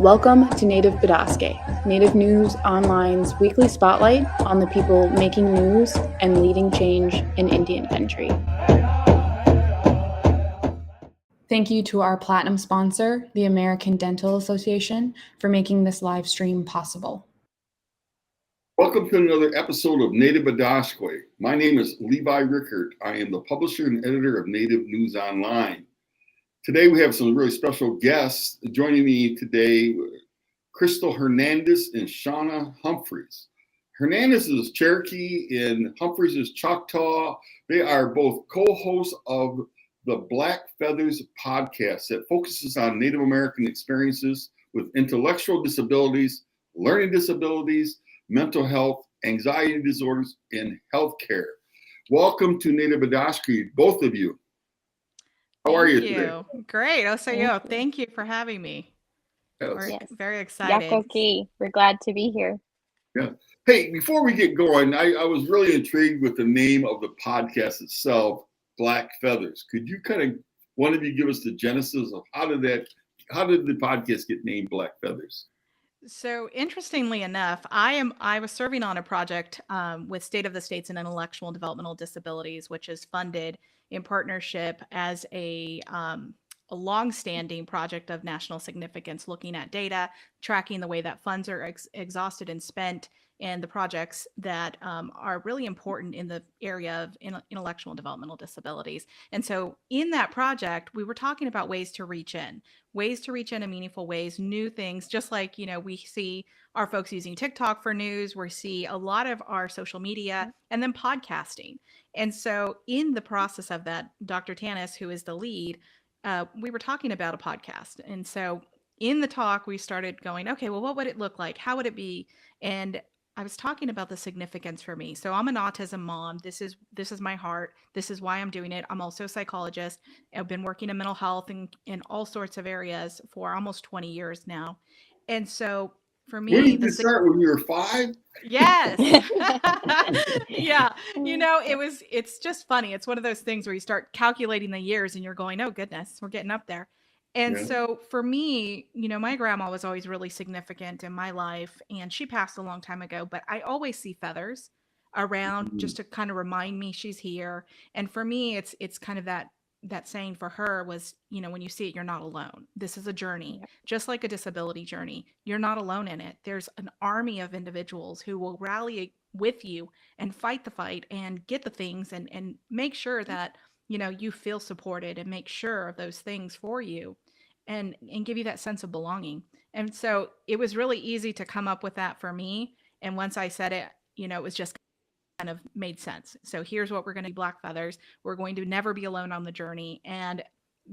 Welcome to Native Bidaské, Native News Online's weekly spotlight on the people making news and leading change in Indian country. Thank you to our platinum sponsor, the American Dental Association, for making this live stream possible. Welcome to another episode of Native Bidaské. My name is Levi Rickert. I am the publisher and editor of Native News Online. Today we have some really special guests. Joining me today, Crystal Hernandez and Shauna Humphreys. Hernandez is Cherokee and Humphreys is Choctaw. They are both co-hosts of the Black Feathers podcast that focuses on Native American experiences with intellectual disabilities, learning disabilities, mental health, anxiety disorders, and healthcare. Welcome to Native Bidaské, both of you. How are you today? Great. Thank you for having me. We're very excited. Okay. We're glad to be here. Yeah. Hey, before we get going, I was really intrigued with the name of the podcast itself, Black Feathers. Could you one of you give us the genesis of how did the podcast get named Black Feathers? So interestingly enough, I was serving on a project with State of the States and Intellectual and Developmental Disabilities, which is funded in partnership as a long-standing project of national significance, looking at data, tracking the way that funds are exhausted and spent, and the projects that are really important in the area of intellectual and developmental disabilities. And so in that project, we were talking about ways to reach in meaningful ways, new things, just like, we see our folks using TikTok for news, we see a lot of our social media and then podcasting. And so in the process of that, Dr. Tanis, who is the lead, we were talking about a podcast. And so in the talk, we started going, okay, well, what would it look like? How would it be? And I was talking about the significance for me. So I'm an autism mom. This is my heart. This is why I'm doing it. I'm also a psychologist. I've been working in mental health and in all sorts of areas for almost 20 years now. And so for me, when did you start? When you were 5? Yes. Yeah. It's just funny. It's one of those things where you start calculating the years and you're going, oh goodness, we're getting up there. And so for me, my grandma was always really significant in my life, and she passed a long time ago, but I always see feathers around just to kind of remind me she's here. And for me, it's kind of that saying for her was, when you see it, you're not alone. This is a journey, just like a disability journey. You're not alone in it. There's an army of individuals who will rally with you and fight the fight and get the things and make sure that, you feel supported and make sure of those things for you and give you that sense of belonging. And so it was really easy to come up with that for me. And once I said it, it was just kind of made sense. So here's what we're going to do, Black Feathers. We're going to never be alone on the journey. And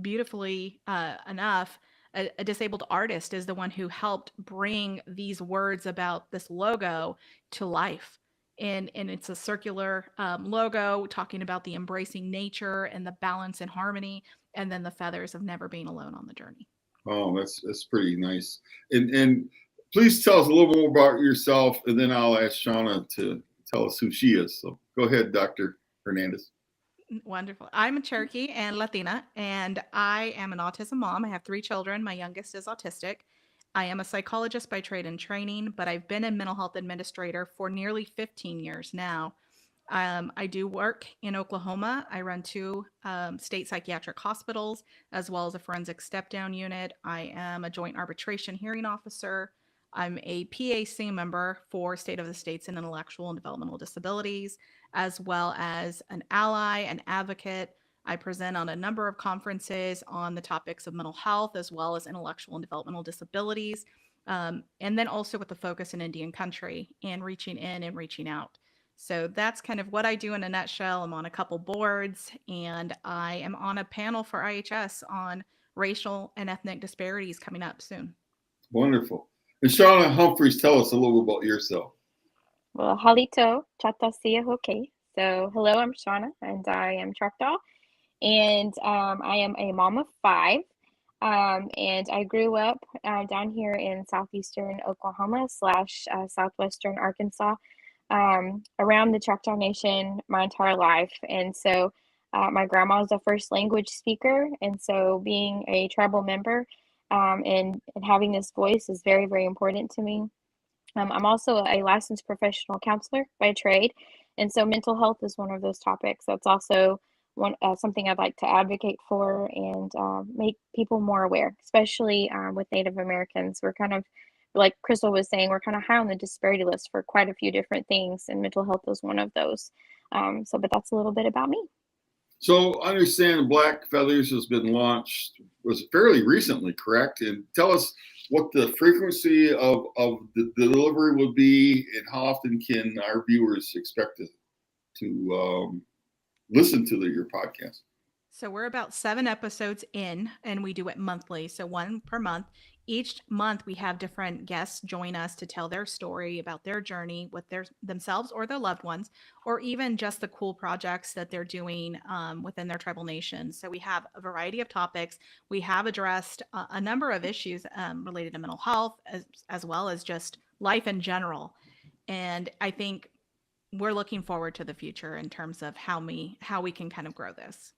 beautifully enough, a disabled artist is the one who helped bring these words about this logo to life. And it's a circular logo talking about the embracing nature and the balance and harmony, and then the feathers of never being alone on the journey. Oh, that's pretty nice. And please tell us a little more about yourself, and then I'll ask Shauna to tell us who she is. So go ahead, Dr. Hernandez. Wonderful. I'm a Cherokee and Latina, and I am an autism mom. I have 3 children. My youngest is autistic. I am a psychologist by trade and training, but I've been a mental health administrator for nearly 15 years now. I do work in Oklahoma. I run 2 state psychiatric hospitals, as well as a forensic step-down unit. I am a joint arbitration hearing officer. I'm a PAC member for State of the States and Intellectual and Developmental Disabilities, as well as an ally, an advocate. I present on a number of conferences on the topics of mental health, as well as intellectual and developmental disabilities, and then also with the focus in Indian country and reaching in and reaching out. So that's kind of what I do in a nutshell. I'm on a couple boards, and I am on a panel for IHS on racial and ethnic disparities coming up soon. Wonderful. And Shauna Humphreys, tell us a little bit about yourself. Well, halito, chatasia hoke. So hello, I'm Shauna, and I am Choctaw. And I am a mom of 5, and I grew up down here in southeastern Oklahoma / southwestern Arkansas, around the Choctaw Nation my entire life. And so my grandma was a first language speaker, and so being a tribal member, and having this voice is very, very important to me. I'm also a licensed professional counselor by trade, and so mental health is one of those topics. That's also something I'd like to advocate for and make people more aware, especially with Native Americans. We're kind of, like Crystal was saying, we're kind of high on the disparity list for quite a few different things, and mental health is one of those. But that's a little bit about me. So I understand Black Feathers has been launched, was fairly recently, correct? And tell us what the frequency of the delivery would be and how often can our viewers expect to listen to your podcast? So we're about 7 episodes in, and we do it monthly. So 1 per month. Each month we have different guests join us to tell their story about their journey with themselves or their loved ones, or even just the cool projects that they're doing within their tribal nations. So we have a variety of topics. We have addressed a number of issues related to mental health, as well as just life in general. And I think we're looking forward to the future in terms of how we can kind of grow this.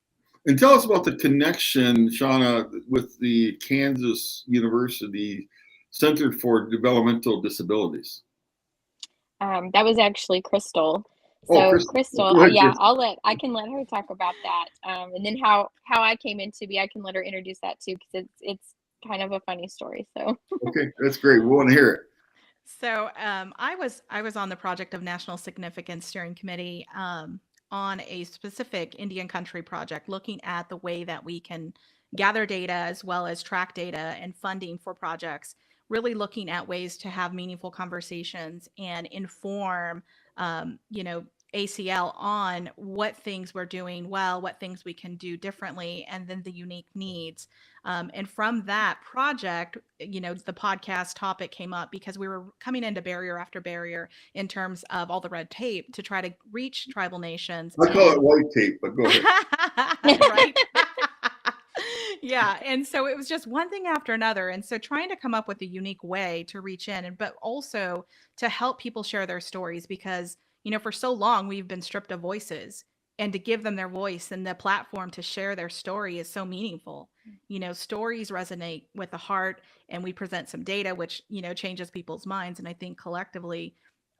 And tell us about the connection, Shauna, with the Kansas University Center for Developmental Disabilities. That was actually Crystal. So Crystal, yeah, I can let her talk about that. And then how I came into be, I can let her introduce that too, because it's kind of a funny story. So okay, that's great. We want to hear it. So I was on the Project of National Significance Steering Committee on a specific Indian country project, looking at the way that we can gather data as well as track data and funding for projects, really looking at ways to have meaningful conversations and inform, ACL on what things we're doing well, what things we can do differently, and then the unique needs. And from that project, the podcast topic came up because we were coming into barrier after barrier in terms of all the red tape to try to reach tribal nations. I call it white tape, but go ahead. Right? Yeah. And so it was just one thing after another. And so trying to come up with a unique way to reach in, but also to help people share their stories, because for so long we've been stripped of voices, and to give them their voice and the platform to share their story is so meaningful. Stories resonate with the heart, and we present some data, which, changes people's minds. And I think collectively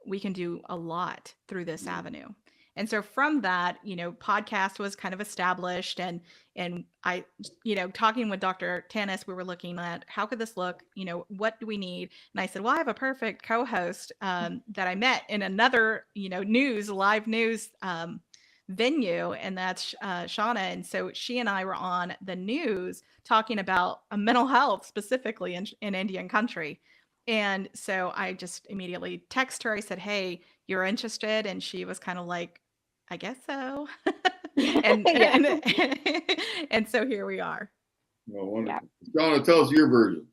we can do a lot through this avenue. And so from that, podcast was kind of established, and I, talking with Dr. Tanis, we were looking at how could this look, what do we need? And I said, well, I have a perfect co-host that I met in another, live news venue, and that's Shauna. And so she and I were on the news talking about mental health specifically in Indian country. And so I just immediately texted her. I said, hey, you're interested? And she was kind of like, I guess so. and so here we are. Well, wonderful. Yeah. Shauna, tell us your version.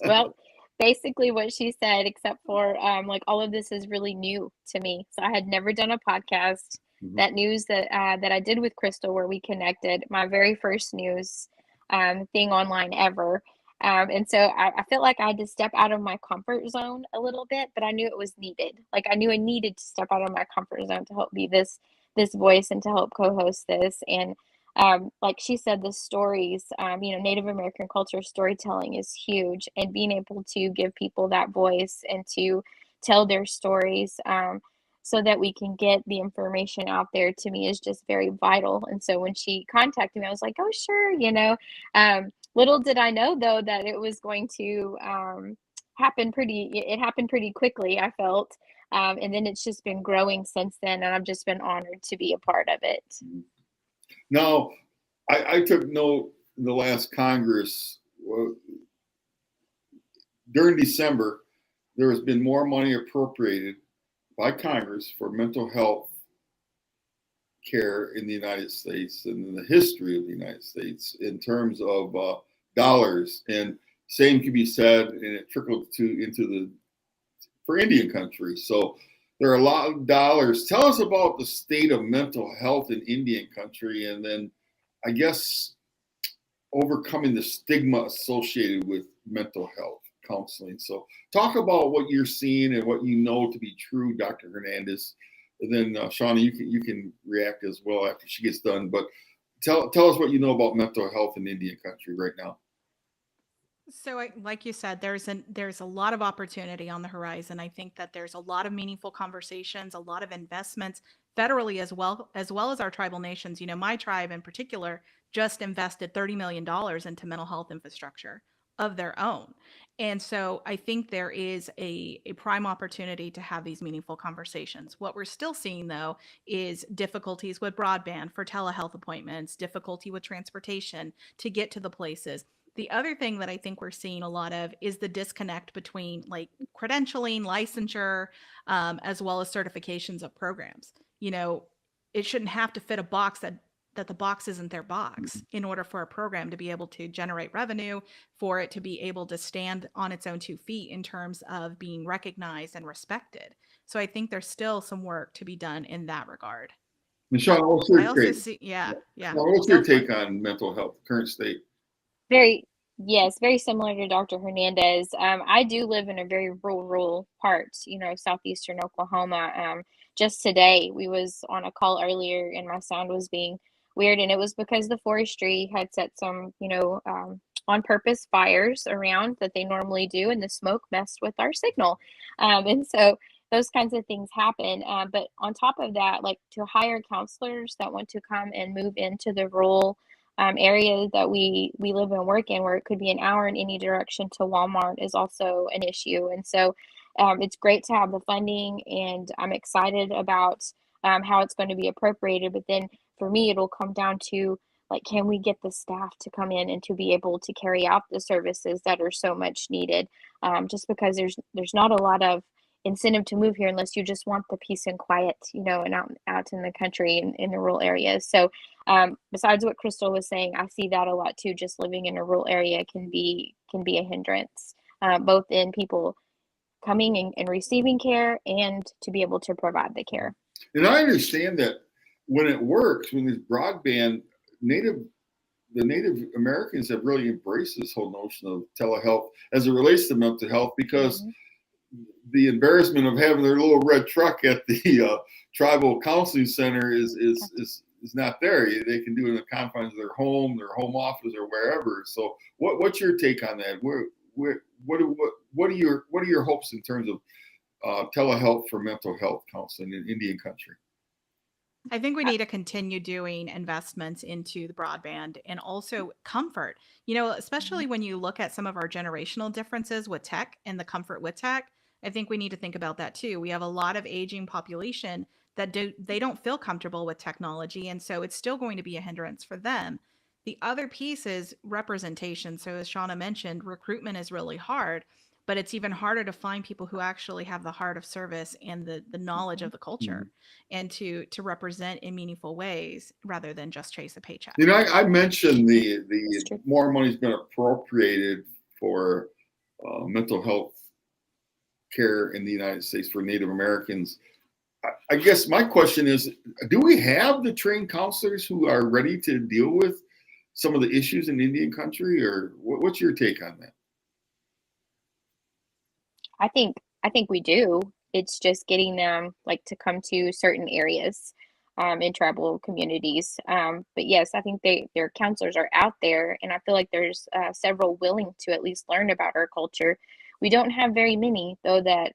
Well, basically what she said, except for all of this is really new to me. So I had never done a podcast. Mm-hmm. That news that I did with Crystal, where we connected, my very first news thing online ever. And so I felt like I had to step out of my comfort zone a little bit, but I knew it was needed. Like I knew I needed to step out of my comfort zone to help be this voice and to help co-host this. And like she said, the stories, Native American culture storytelling is huge, and being able to give people that voice and to tell their stories so that we can get the information out there, to me is just very vital. And so when she contacted me, I was like, oh, sure. Little did I know, though, that it was going to happen pretty quickly, I felt. And then it's just been growing since then, and I've just been honored to be a part of it. Now, I took note in the last Congress, during December, there has been more money appropriated by Congress for mental health care in the United States and in the history of the United States in terms of dollars. And same can be said, and it trickled for Indian country. So there are a lot of dollars. Tell us about the state of mental health in Indian country, and then I guess overcoming the stigma associated with mental health counseling. So talk about what you're seeing and what you know to be true, Dr. Hernandez. And then Shauna, you can react as well after she gets done. But tell us what you know about mental health in Indian country right now. So, like you said, there's a lot of opportunity on the horizon. I think that there's a lot of meaningful conversations, a lot of investments federally as well as our tribal nations. My tribe in particular just invested $30 million into mental health infrastructure of their own. And so I think there is a prime opportunity to have these meaningful conversations. What we're still seeing, though, is difficulties with broadband for telehealth appointments, difficulty with transportation to get to the places. The other thing that I think we're seeing a lot of is the disconnect between like credentialing, licensure, as well as certifications of programs. It shouldn't have to fit a box that the box isn't their box in order for a program to be able to generate revenue, for it to be able to stand on its own 2 feet in terms of being recognized and respected. So I think there's still some work to be done in that regard. Michelle, what's I your also take? see, yeah. What's your take on mental health, current state? Very, yes, very similar to Dr. Hernandez. I do live in a very rural part, southeastern Oklahoma. Just today, we was on a call earlier, and my sound was being weird, and it was because the forestry had set some, on purpose fires around that they normally do, and the smoke messed with our signal. And so those kinds of things happen. But on top of that, like to hire counselors that want to come and move into the rural areas that we live and work in, where it could be an hour in any direction to Walmart, is also an issue. And so it's great to have the funding, and I'm excited about how it's going to be appropriated. But then for me, it'll come down to, like, can we get the staff to come in and to be able to carry out the services that are so much needed? Just because there's not a lot of incentive to move here unless you just want the peace and quiet, and out in the country and in the rural areas. So besides what Crystal was saying, I see that a lot too. Just living in a rural area can be a hindrance, both in people coming and receiving care, and to be able to provide the care. And I understand that when it works, when there's broadband, the Native Americans have really embraced this whole notion of telehealth as it relates to mental health, because the embarrassment of having their little red truck at the tribal counseling center is not there. They can do it in the confines of their home office, or wherever. So what's your take on that? What are your hopes in terms of telehealth for mental health counseling in Indian country? I think we need to continue doing investments into the broadband and also comfort, especially when you look at some of our generational differences with tech and the comfort with tech. I think we need to think about that too. We have a lot of aging population that they don't feel comfortable with technology. And so it's still going to be a hindrance for them. The other piece is representation. So as Shauna mentioned, recruitment is really hard, but it's even harder to find people who actually have the heart of service and the knowledge of the culture, and to represent in meaningful ways rather than just chase a paycheck. I mentioned the more money's been appropriated for mental health care in the United States for Native Americans. I guess my question is, do we have the trained counselors who are ready to deal with some of the issues in Indian country, or what's your take on that? I think we do. It's just getting them like to come to certain areas in tribal communities. But yes, I think their counselors are out there, and I feel like there's several willing to at least learn about our culture. We don't have very many though that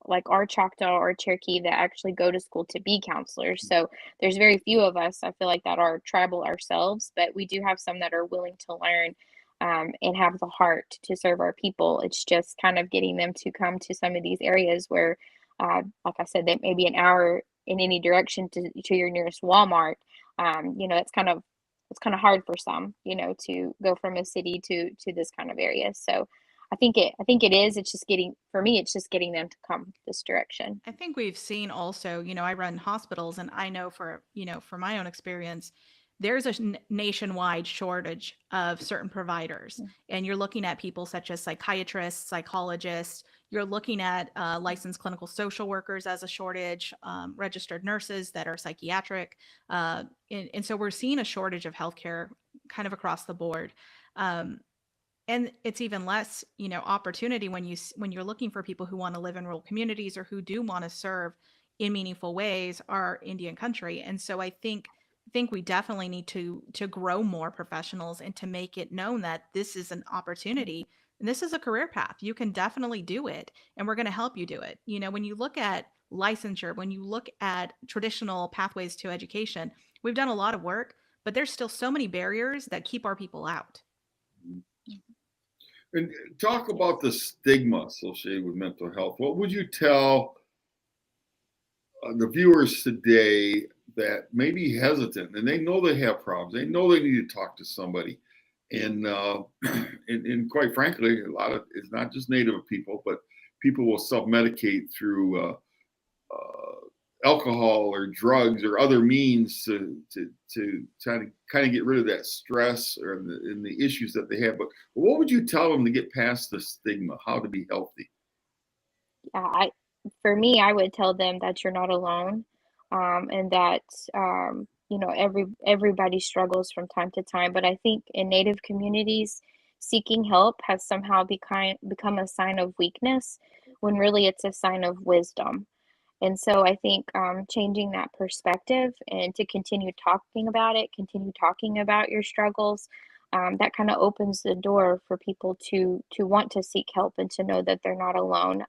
like our Choctaw or Cherokee that actually go to school to be counselors. So there's very few of us, I feel like, that are tribal ourselves, but we do have some that are willing to learn and have the heart to serve our people. It's just kind of getting them to come to some of these areas where, like I said, they may be an hour in any direction to your nearest Walmart. It's kind of hard for some, to go from a city to this kind of area. So I think it is. It's just getting them to come this direction. I think we've seen also, I run hospitals, and I know from my own experience, there's a nationwide shortage of certain providers. And you're looking at people such as psychiatrists, psychologists, you're looking at licensed clinical social workers as a shortage, registered nurses that are psychiatric. And so we're seeing a shortage of healthcare kind of across the board. And it's even less, opportunity when you're looking for people who want to live in rural communities or who do want to serve in meaningful ways are Indian country. And so I think think we definitely need to grow more professionals and to make it known that this is an opportunity and this is a career path. You can definitely do it, and we're going to help you do it. You know, when you look at licensure, when you look at traditional pathways to education, we've done a lot of work, but there's still so many barriers that keep our people out. And talk about the stigma associated with mental health. What would you tell the viewers today that may be hesitant and they know they have problems, they know they need to talk to somebody, and quite frankly, a lot of it's not just Native people, but people will self-medicate through alcohol or drugs or other means to kind of get rid of that stress or the issues that they have. But what would you tell them to get past the stigma, how to be healthy? Yeah, for me, I would tell them that you're not alone, and that everybody struggles from time to time. But I think in Native communities, seeking help has somehow become a sign of weakness, when really it's a sign of wisdom. And so I think changing that perspective and to continue talking about it, continue talking about your struggles, that kind of opens the door for people to want to seek help and to know that they're not alone.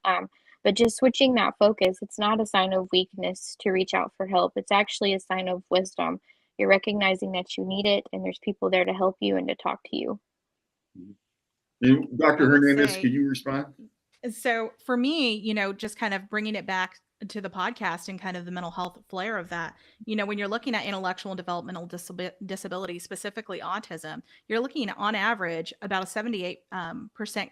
But just switching that focus, it's not a sign of weakness to reach out for help. It's actually a sign of wisdom. You're recognizing that you need it, and there's people there to help you and to talk to you. And Dr. Hernandez, can you respond? So for me, you know, just kind of bringing it back to the podcast and kind of the mental health flair of that, you know, when you're looking at intellectual and developmental disability, specifically autism, you're looking at, on average, about a 78%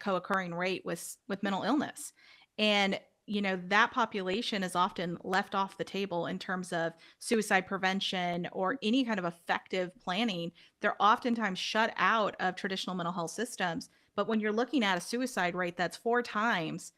co-occurring rate with mental illness. And you know, that population is often left off the table in terms of suicide prevention or any kind of effective planning. They're oftentimes shut out of traditional mental health systems. But when you're looking at a suicide rate that's 4 times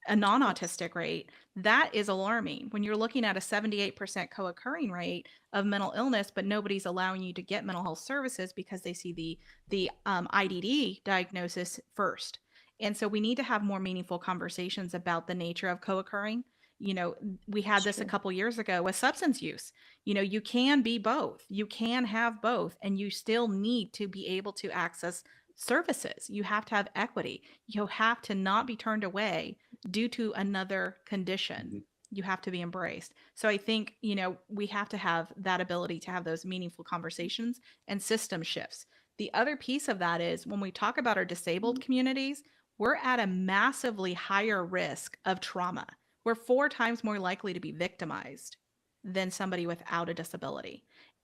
a non-autistic rate, that is alarming. When you're looking at a 78% co-occurring rate of mental illness, but nobody's allowing you to get mental health services because they see the IDD diagnosis first. And so we need to have more meaningful conversations about the nature of co-occurring. You know, we had this a couple years ago with substance use. You know, you can be both. You can have both, and you still need to be able to access services. You have to have equity. You have to not be turned away due to another condition. You have to be embraced. So I think, you know, we have to have that ability to have those meaningful conversations and system shifts. The other piece of that is when we talk about our disabled communities, we're at a massively higher risk of trauma. We're 4 times more likely to be victimized than somebody without a disability,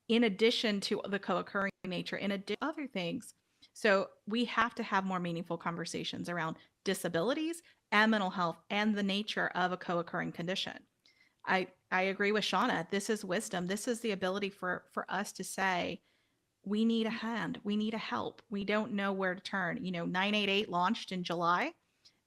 in addition to the co-occurring nature, in addition to other things. So we have to have more meaningful conversations around disabilities and mental health and the nature of a co-occurring condition. I agree with Shauna. This is wisdom. This is the ability for us to say, we need a hand. We need a help. We don't know where to turn. You know, 988 launched in July.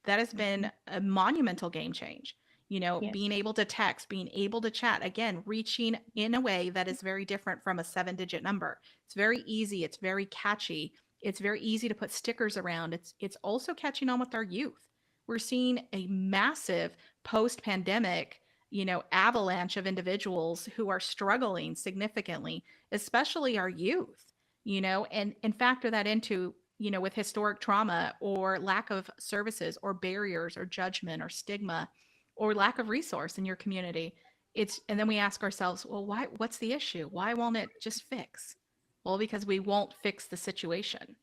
That has been a monumental game change. You know, being able to text, being able to chat, again, reaching in a way that is very different from a 7-digit number. It's very easy. It's very catchy. It's very easy to put stickers around. It's also catching on with our youth. We're seeing a massive post-pandemic, you know, avalanche of individuals who are struggling significantly, especially our youth, you know, and factor that into, you know, with historic trauma or lack of services or barriers or judgment or stigma or lack of resource in your community. And then we ask ourselves, well, what's the issue? Why won't it just fix? Well, because we won't fix the situation.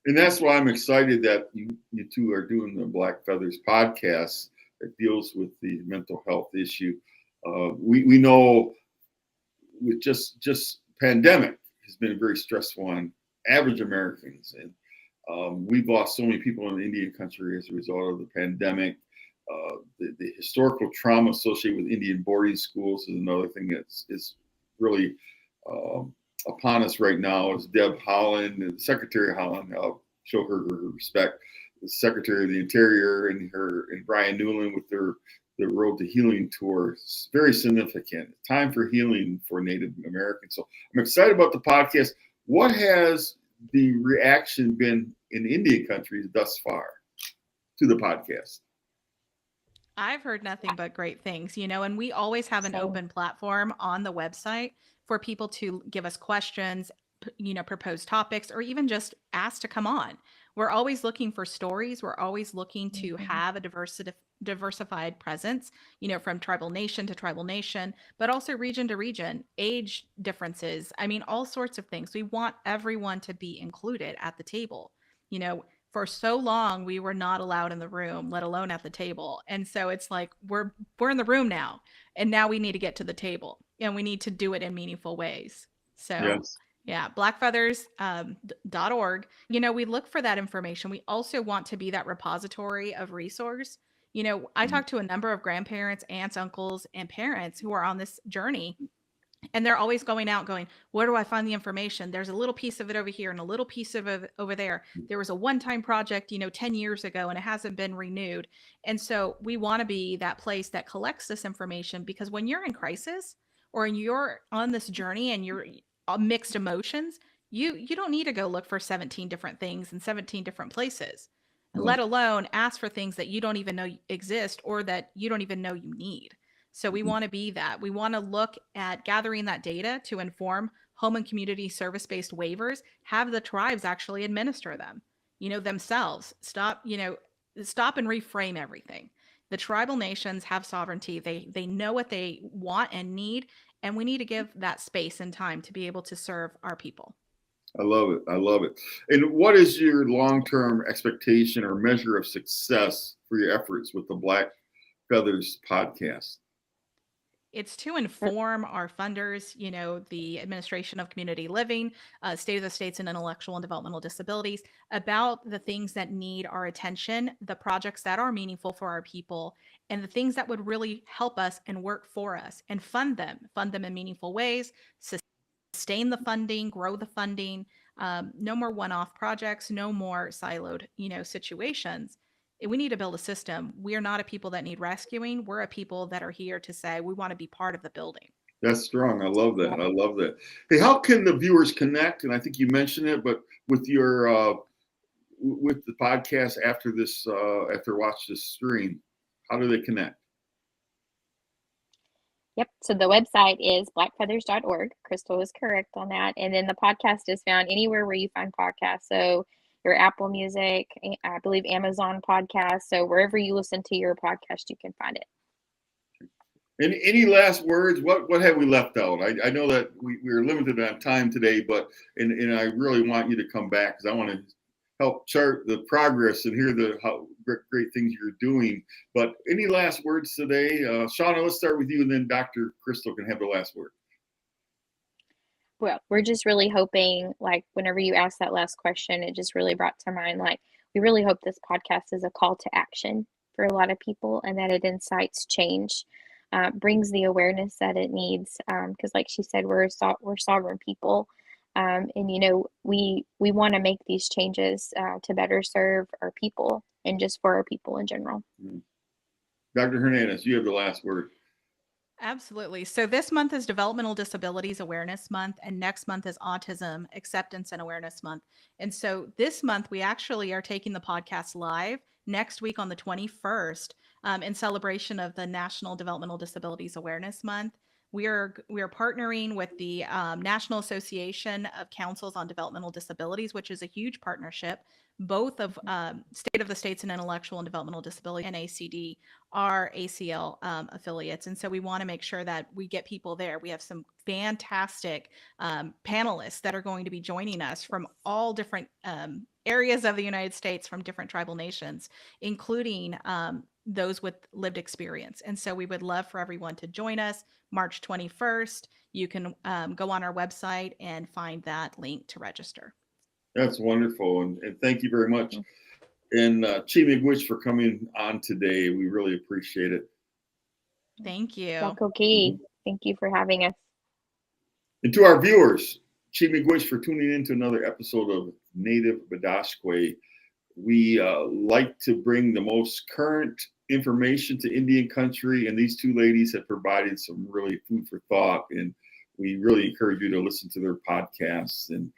And that's why I'm excited that you two are doing the Black Feathers podcast that deals with the mental health issue. We know with just pandemic has been very stressful on average Americans, and we've lost so many people in Indian country as a result of the pandemic. The historical trauma associated with Indian boarding schools is another thing is really upon us right now. Is Deb Haaland, Secretary Haaland, I'll show her respect, the Secretary of the Interior, and Brian Newland with the Road to Healing tour. It's very significant. Time for healing for Native Americans. So I'm excited about the podcast. What has the reaction been in Indian countries thus far to the podcast? I've heard nothing but great things, you know, and we always have an open platform on the website for people to give us questions, propose topics, or even just ask to come on. We're always looking for stories. We're always looking to have a diversified presence, from tribal nation to tribal nation, but also region to region, age differences. I mean, all sorts of things. We want everyone to be included at the table. For so long, we were not allowed in the room, let alone at the table. And so it's like, we're in the room now, and now we need to get to the table, and we need to do it in meaningful ways. So yes. Yeah, blackfeathers.org. We look for that information. We also want to be that repository of resource. I talked to a number of grandparents, aunts, uncles, and parents who are on this journey, and they're always going out going, where do I find the information? There's a little piece of it over here and a little piece of it over there. There was a one-time project, 10 years ago, and it hasn't been renewed. And so we want to be that place that collects this information, because when you're in crisis or you're on this journey and you're mixed emotions, you don't need to go look for 17 different things in 17 different places, let alone ask for things that you don't even know exist or that you don't even know you need. So we want to be that. We want to look at gathering that data to inform home and community service-based waivers, have the tribes actually administer them, themselves. Stop and reframe everything. The tribal nations have sovereignty. They know what they want and need, and we need to give that space and time to be able to serve our people. I love it. I love it. And what is your long-term expectation or measure of success for your efforts with the Black Feathers podcast? It's to inform our funders, the Administration of Community Living, State of the States and Intellectual and Developmental Disabilities, about the things that need our attention, the projects that are meaningful for our people, and the things that would really help us and work for us, and fund them in meaningful ways, sustain the funding, grow the funding. No more one-off projects, no more siloed, situations. We need to build a system. We are not a people that need rescuing. We're a people that are here to say we want to be part of the building. That's strong. I love that. I love that. Hey, how can the viewers connect? And I think you mentioned it, but with your with the podcast after this, after watch this stream, how do they connect? Yep. So the website is blackfeathers.org. Crystal is correct on that. And then the podcast is found anywhere where you find podcasts. So your Apple Music, I believe Amazon podcast. So wherever you listen to your podcast, you can find it. And any last words? What have we left out? I know that we're limited on time today, but and I really want you to come back, because I want to help chart the progress and hear how great things you're doing. But any last words today? Shauna, let's start with you, and then Dr. Crystal can have the last word. Well, we're just really hoping, like, whenever you asked that last question, it just really brought to mind, like, we really hope this podcast is a call to action for a lot of people, and that it incites change, brings the awareness that it needs. Because like she said, we're sovereign people. And, we want to make these changes to better serve our people and just for our people in general. Dr. Hernandez, you have the last word. Absolutely. So this month is Developmental Disabilities Awareness Month, and next month is Autism Acceptance and Awareness Month. And so this month, we actually are taking the podcast live next week on the 21st in celebration of the National Developmental Disabilities Awareness Month. We are partnering with the National Association of Councils on Developmental Disabilities, which is a huge partnership. Both of State of the States and Intellectual and Developmental Disability and KUCDD are ACL affiliates. And so we want to make sure that we get people there. We have some fantastic panelists that are going to be joining us from all different areas of the United States, from different tribal nations, including those with lived experience. And so we would love for everyone to join us March 21st. You can go on our website and find that link to register. That's wonderful. And thank you very much. And Chi Miigwech for coming on today. We really appreciate it. Thank you. Okay. Thank you for having us. And to our viewers, Chi Miigwech for tuning in to another episode of Native Bidaské. We like to bring the most current information to Indian country, and these two ladies have provided some really food for thought, and we really encourage you to listen to their podcasts. And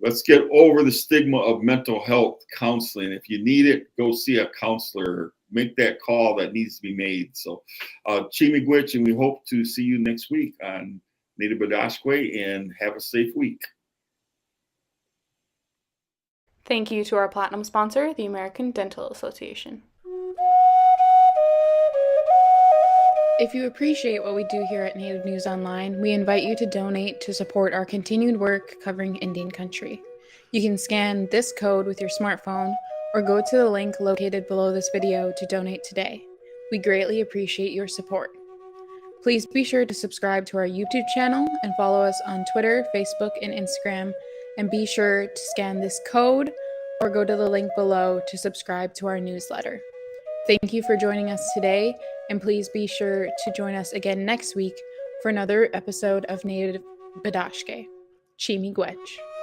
let's get over the stigma of mental health counseling. If you need it, go see a counselor. Make that call that needs to be made. So Chi Miigwech, and we hope to see you next week on Native Bidaské, and have a safe week. Thank you to our platinum sponsor, the American Dental Association. If you appreciate what we do here at Native News Online, we invite you to donate to support our continued work covering Indian country. You can scan this code with your smartphone or go to the link located below this video to donate today. We greatly appreciate your support. Please be sure to subscribe to our YouTube channel and follow us on Twitter, Facebook, and Instagram, and be sure to scan this code or go to the link below to subscribe to our newsletter. Thank you for joining us today, and please be sure to join us again next week for another episode of Native Bidaské. Chi Miigwech.